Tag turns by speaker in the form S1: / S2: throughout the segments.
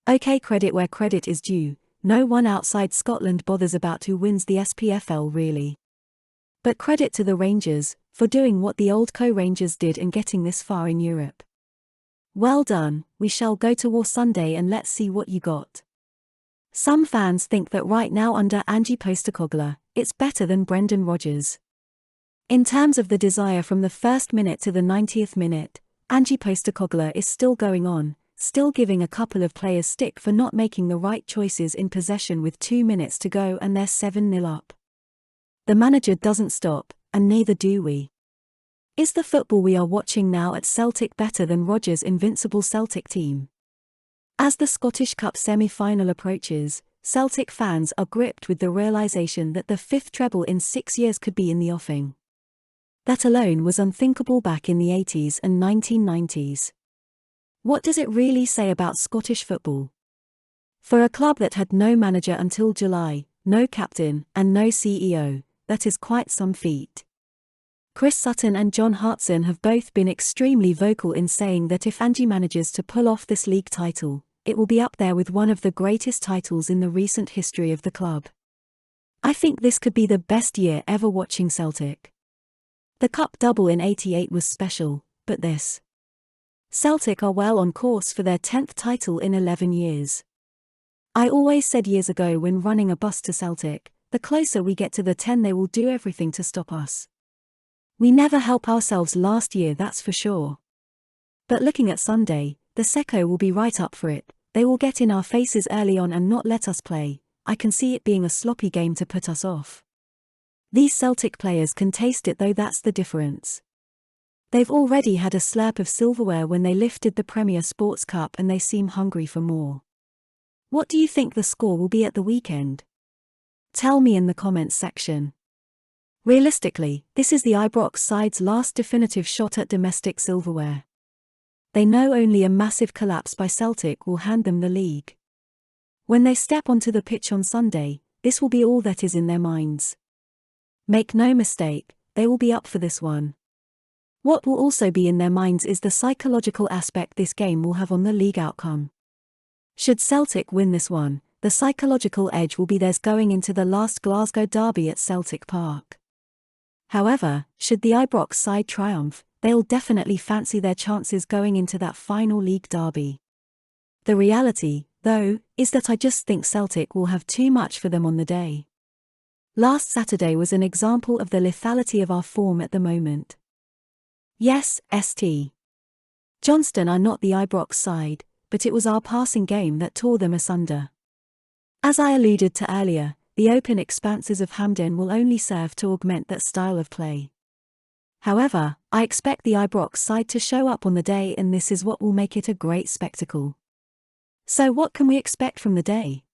S1: Okay, credit where credit is due. No one outside Scotland bothers about who wins the SPFL really. But credit to the Rangers, for doing what the Oldco Rangers did and getting this far in Europe. Well done, we shall go to war Sunday and let's see what you got. Some fans think that right now under Ange Postecoglou, it's better than Brendan Rodgers. In terms of the desire from the first minute to the 90th minute, Ange Postecoglou is still going on, still giving a couple of players stick for not making the right choices in possession with 2 minutes to go and they're 7-0 up. The manager doesn't stop, and neither do we. Is the football we are watching now at Celtic better than Rodgers' Invincible Celtic team? As the Scottish Cup semi-final approaches, Celtic fans are gripped with the realisation that the 5th treble in 6 years could be in the offing. That alone was unthinkable back in the 80s and 1990s. What does it really say about Scottish football? For a club that had no manager until July, no captain, and no CEO, that is quite some feat. Chris Sutton and John Hartson have both been extremely vocal in saying that if Ange manages to pull off this league title, it will be up there with one of the greatest titles in the recent history of the club. I think this could be the best year ever watching Celtic. The Cup double in '88 was special, but this. Celtic are well on course for their 10th title in 11 years. I always said years ago when running a bus to Celtic, the closer we get to the 10 they will do everything to stop us. We never help ourselves last year, that's for sure. But looking at Sunday, the Secco will be right up for it. They will get in our faces early on and not let us play. I can see it being a sloppy game to put us off. These Celtic players can taste it though, that's the difference. They've already had a slurp of silverware when they lifted the Premier Sports Cup and they seem hungry for more. What do you think the score will be at the weekend? Tell me in the comments section. Realistically, this is the Ibrox side's last definitive shot at domestic silverware. They know only a massive collapse by Celtic will hand them the league. When they step onto the pitch on Sunday, this will be all that is in their minds. Make no mistake, they will be up for this one. What will also be in their minds is the psychological aspect this game will have on the league outcome. Should Celtic win this one, the psychological edge will be theirs going into the last Glasgow derby at Celtic Park. However, should the Ibrox side triumph, they'll definitely fancy their chances going into that final league derby. The reality, though, is that I just think Celtic will have too much for them on the day. Last Saturday was an example of the lethality of our form at the moment. Yes, St. Johnstone are not the Ibrox side, but it was our passing game that tore them asunder. As I alluded to earlier, the open expanses of Hampden will only serve to augment that style of play. However, I expect the Ibrox side to show up on the day, and this is what will make it a great spectacle. So what can we expect from the day?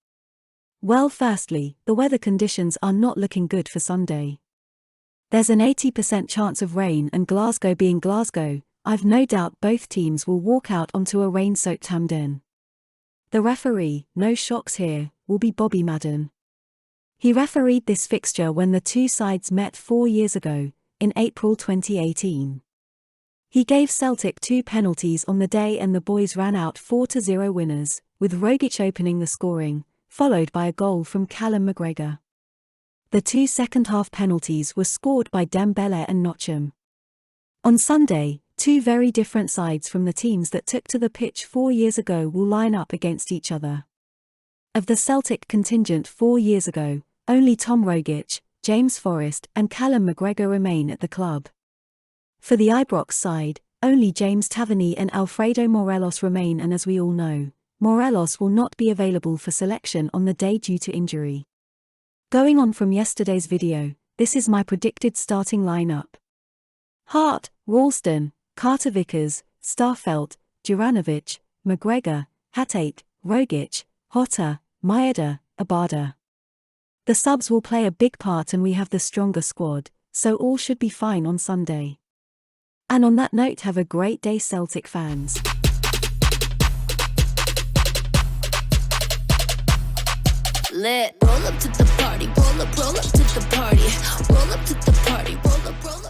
S1: Well, firstly, the weather conditions are not looking good for Sunday. There's an 80% chance of rain, and Glasgow being Glasgow, I've no doubt both teams will walk out onto a rain-soaked Hampden. The referee, no shocks here, will be Bobby Madden. He refereed this fixture when the two sides met 4 years ago, in April 2018. He gave Celtic 2 penalties on the day and the boys ran out 4-0 winners, with Rogic opening the scoring, followed by a goal from Callum McGregor. The 2 second-half penalties were scored by Dembele and Notcham. On Sunday, 2 very different sides from the teams that took to the pitch 4 years ago will line up against each other. Of the Celtic contingent 4 years ago, only Tom Rogic, James Forrest and Callum McGregor remain at the club. For the Ibrox side, only James Tavernier and Alfredo Morelos remain, and as we all know, Morelos will not be available for selection on the day due to injury. Going on from yesterday's video, this is my predicted starting lineup. Hart, Ralston, Carter-Vickers, Starfelt, Juranovic, McGregor, Hatate, Rogic, Hotta, Maeda, Abada. The subs will play a big part and we have the stronger squad, so all should be fine on Sunday. And on that note, have a great day, Celtic fans.
S2: Lit. Roll up to the party, roll up to the party, roll up to the party, roll up.